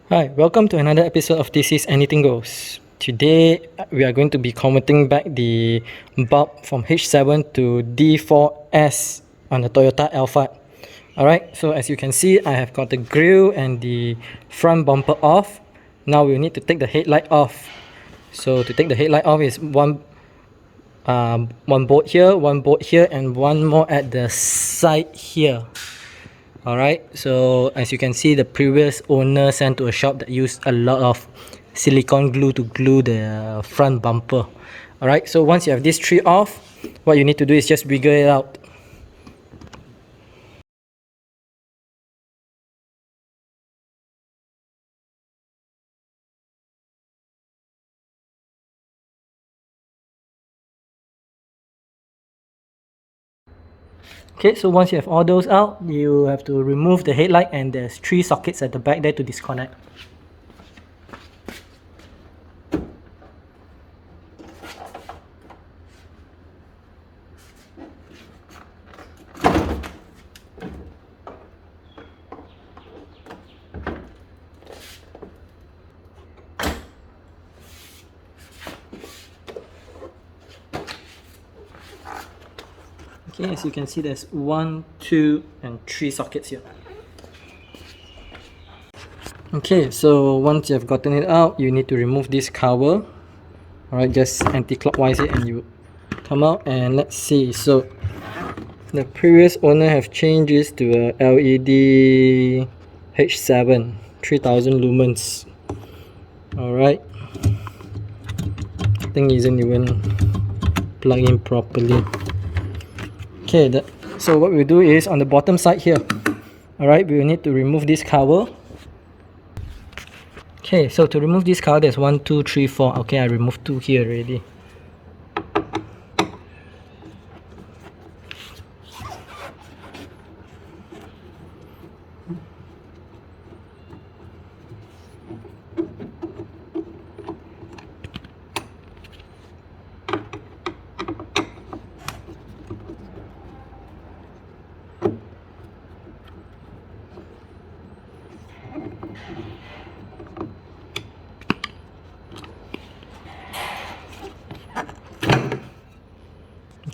Hi, welcome to another episode of This Is Anything Goes. Today we are going to be converting back the bulb from H7 to D4S on the Toyota Alphard. Alright, so as you can see, I have got the grille and the front bumper off. Now we'll need to take the headlight off. So to take the headlight off is one bolt here, and one more at the side here. Alright, so as you can see, the previous owner sent to a shop that used a lot of silicone glue to glue the front bumper. Alright, so once you have this tree off, what you need to do is just wiggle it out. Okay, so once you have all those out, you have to remove the headlight, and there's 3 sockets at the back there to disconnect. Okay, as you can see, there's 1, 2, and 3 sockets here. Okay, so once you have gotten it out, you need to remove this cover. Alright, just anti-clockwise it and you come out, and let's see. So the previous owner have changed this to a LED H7 3000 lumens. Alright, thing isn't even plugged in properly. Okay, so what we'll do is on the bottom side here, alright, we will need to remove this cover. Okay, so to remove this cover, there's 1, 2, 3, 4. Okay, I removed 2 here already.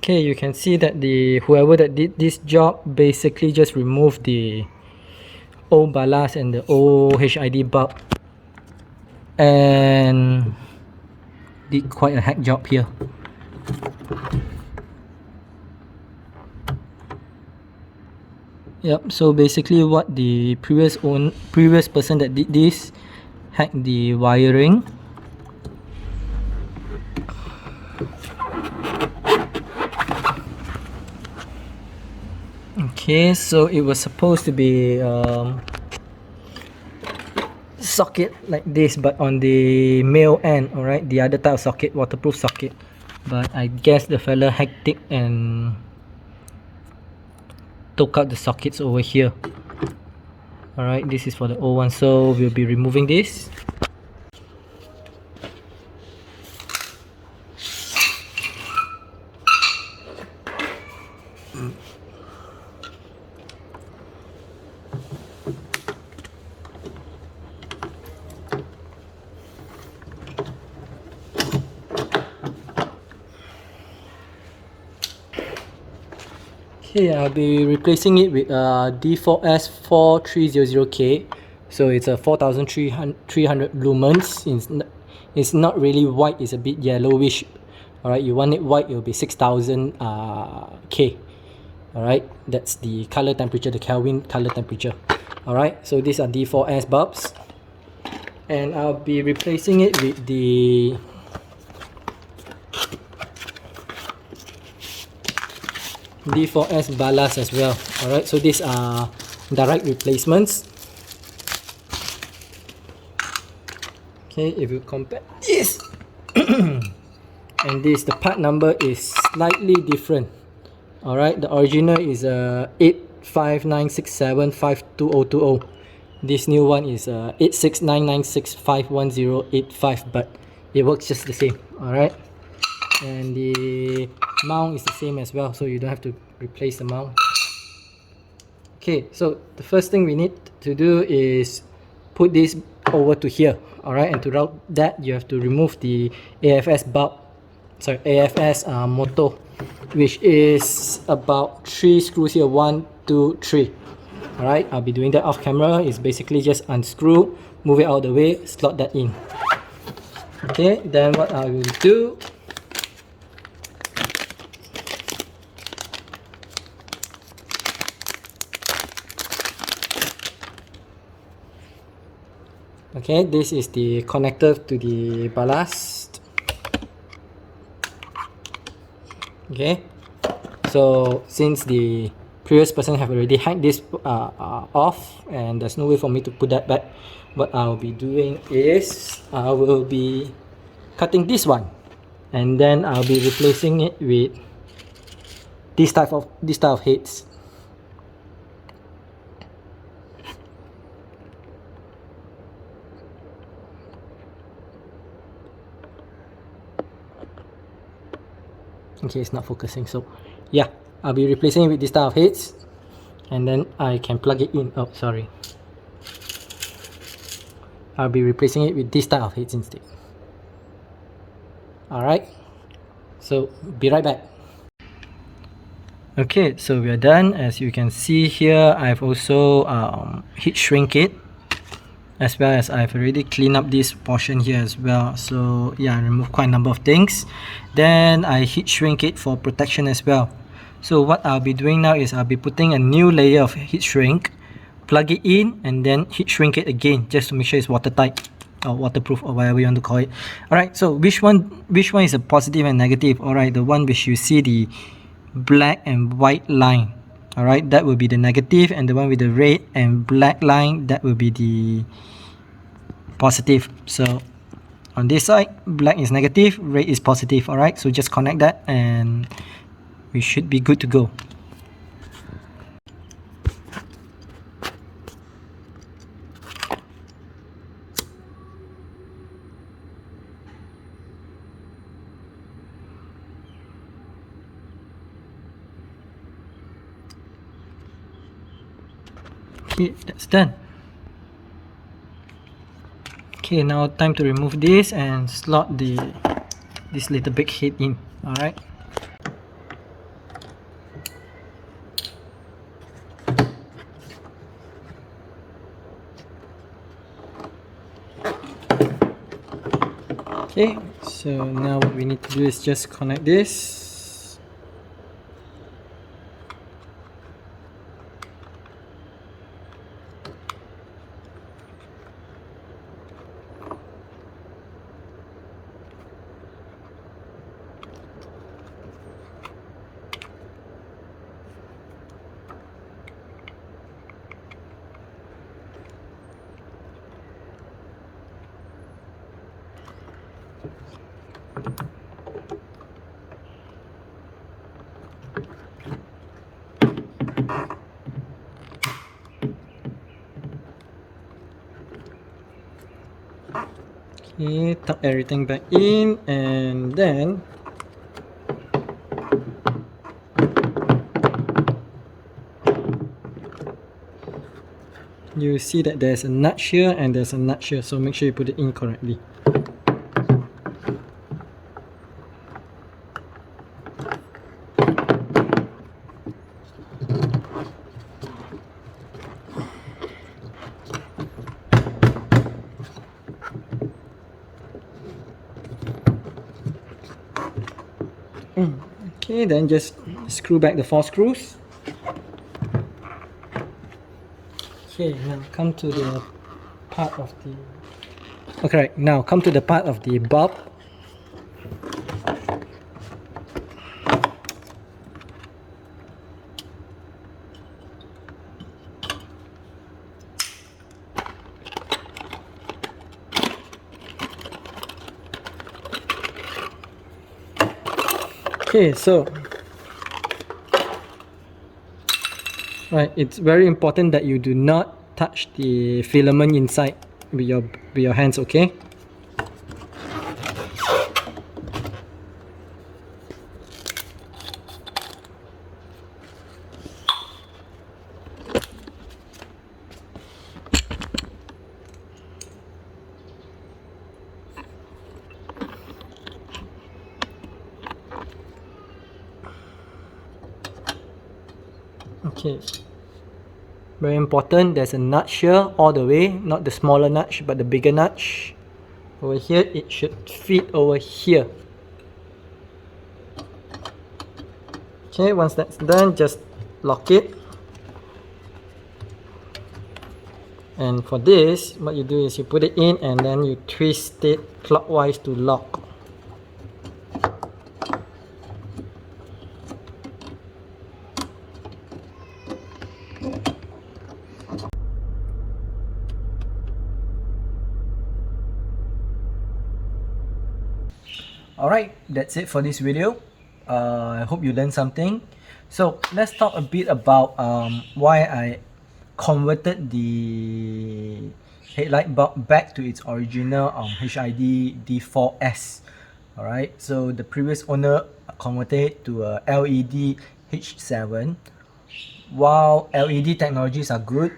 Okay, you can see that whoever that did this job basically just removed the old ballast and the old HID bulb and did quite a hack job here. Yep, so basically what the previous person that did this hacked the wiring. Okay, so it was supposed to be socket like this, but on the male end, alright, the other type of socket, waterproof socket. But I guess the fella hacked it and took out the sockets over here. Alright, this is for the old one, so we'll be removing this. Okay, I'll be replacing it with a D4S 4300K. So it's a 4300 lumens. It's not really white, it's a bit yellowish. Alright, you want it white, it will be 6000 K. Alright, that's the color temperature, the Kelvin color temperature. Alright, so these are D4S bulbs. And I'll be replacing it with the D4S ballast as well. Alright, so these are direct replacements. Okay, if you compare this and this, the part number is slightly different. Alright, the original is 859675220. This new one is 869965185, but it works just the same. Alright, and the mount is the same as well, so you don't have to replace the mount. Okay, so the first thing we need to do is put this over to here. Alright, and to route that, you have to remove the AFS bulb, AFS motor, which is about 3 screws here, 1, 2, 3. Alright, I'll be doing that off camera. It's basically just unscrew, move it out of the way, slot that in. Okay, then what I will do, okay, this is the connector to the ballast. Okay, so since the previous person have already hacked this off and there's no way for me to put that back, what I'll be doing is I will be cutting this one, and then I'll be replacing it with this type of heads. Okay, it's not focusing, so yeah, I'll be replacing it with this type of heads, and then I can plug it in. Oh, sorry. I'll be replacing it with this type of heads instead. Alright, so be right back. Okay, so we are done. As you can see here, I've also heat shrink it, as well as I've already cleaned up this portion here as well. So yeah, I removed quite a number of things. Then I heat shrink it for protection as well. So what I'll be doing now is I'll be putting a new layer of heat shrink, plug it in, and then heat shrink it again, just to make sure it's watertight or waterproof or whatever you want to call it. Alright, so which one is a positive and negative? Alright, the one which you see the black and white line, alright, that will be the negative, and the one with the red and black line, that will be the positive. So on this side, black is negative, red is positive. Alright, so just connect that and we should be good to go. Okay, that's done. Okay, now time to remove this and slot this little big head in. Alright. Okay, so now what we need to do is just connect this. Okay, tuck everything back in, and then you see that there's a notch here and there's a notch here, so make sure you put it in correctly. Okay, then just screw back the 4 screws. Okay, now come to the part of the... Okay, now come to the part of the bulb. Okay, so right, it's very important that you do not touch the filament inside with your hands, okay? Okay, very important, there's a notch here all the way, not the smaller notch but the bigger notch. Over here it should fit over here. Okay, once that's done, just lock it. And for this, what you do is you put it in and then you twist it clockwise to lock. Alright, that's it for this video. I hope you learned something. So let's talk a bit about why I converted the headlight bulb back to its original HID D4S. Alright, so the previous owner converted it to a LED H7. While LED technologies are good,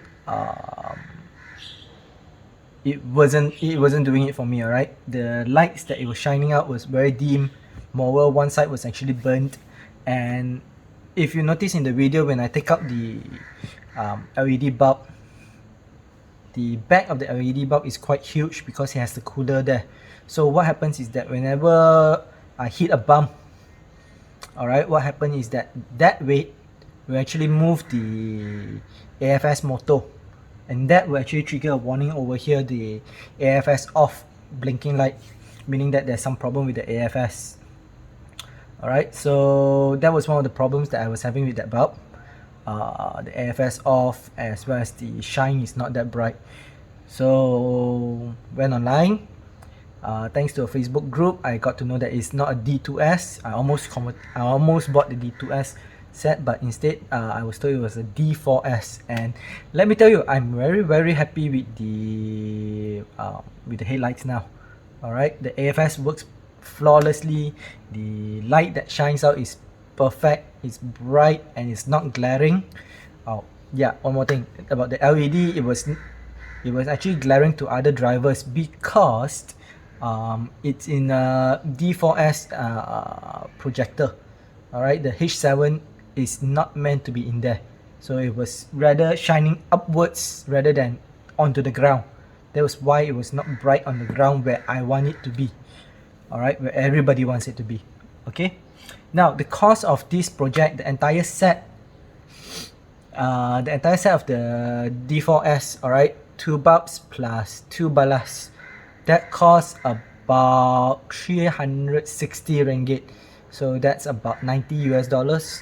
it wasn't doing it for me. Alright, the lights that it was shining out was very dim. Moreover, one side was actually burnt, and if you notice in the video, when I take out the LED bulb, the back of the LED bulb is quite huge because it has the cooler there. So what happens is that whenever I hit a bump, alright, what happens is that weight will actually move the AFS motor, and that will actually trigger a warning over here, the AFS off blinking light, meaning that there's some problem with the AFS. Alright, so that was one of the problems that I was having with that bulb. The AFS off, as well as the shine is not that bright. So went online, thanks to a Facebook group, I got to know that it's not a D2S. I almost bought the D2S set, but instead I was told it was a D4S. And let me tell you, I'm very happy with the headlights now. Alright, the AFS works flawlessly. The light that shines out is perfect, it's bright, and it's not glaring. Oh yeah, one more thing about the LED, it was actually glaring to other drivers because it's in a D4S projector. Alright, the H7 is not meant to be in there, so it was rather shining upwards rather than onto the ground. That was why it was not bright on the ground where I want it to be. Alright, where everybody wants it to be. Okay, now the cost of this project, the entire set of the D4S, alright, 2 bulbs plus 2 ballasts, that costs about 360 ringgit, so that's about $90 US.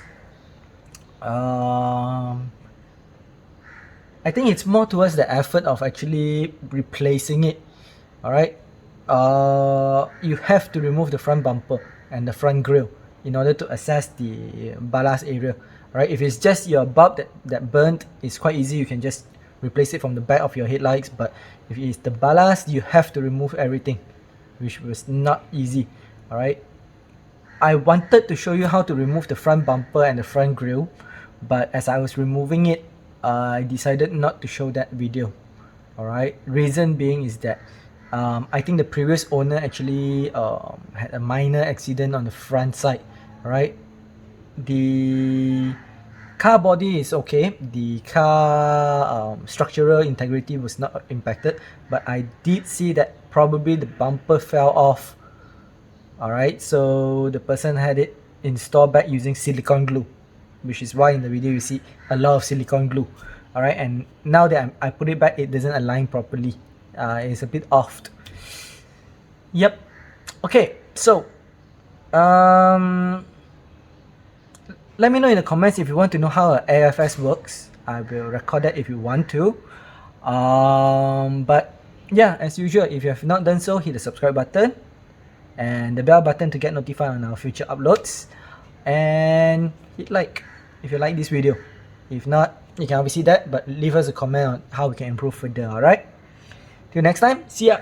I think it's more towards the effort of actually replacing it. Alright, you have to remove the front bumper and the front grille in order to access the ballast area. Right, if it's just your bulb that burnt, it's quite easy, you can just replace it from the back of your headlights. But if it's the ballast, you have to remove everything, which was not easy. Alright, I wanted to show you how to remove the front bumper and the front grille, but as I was removing it, I decided not to show that video. Alright, reason being is that I think the previous owner actually had a minor accident on the front side. Alright, the car body is okay, the car structural integrity was not impacted, but I did see that probably the bumper fell off. Alright, so the person had it installed back using silicone glue, which is why in the video you see a lot of silicone glue. Alright, and now that I put it back, it doesn't align properly. It's a bit off. Yep. Okay, so let me know in the comments if you want to know how an AFS works. I will record that if you want to. But yeah, as usual, if you have not done so, hit the subscribe button and the bell button to get notified on our future uploads, and hit like if you like this video. If not, you can obviously see that, but leave us a comment on how we can improve further. Alright, till next time, see ya.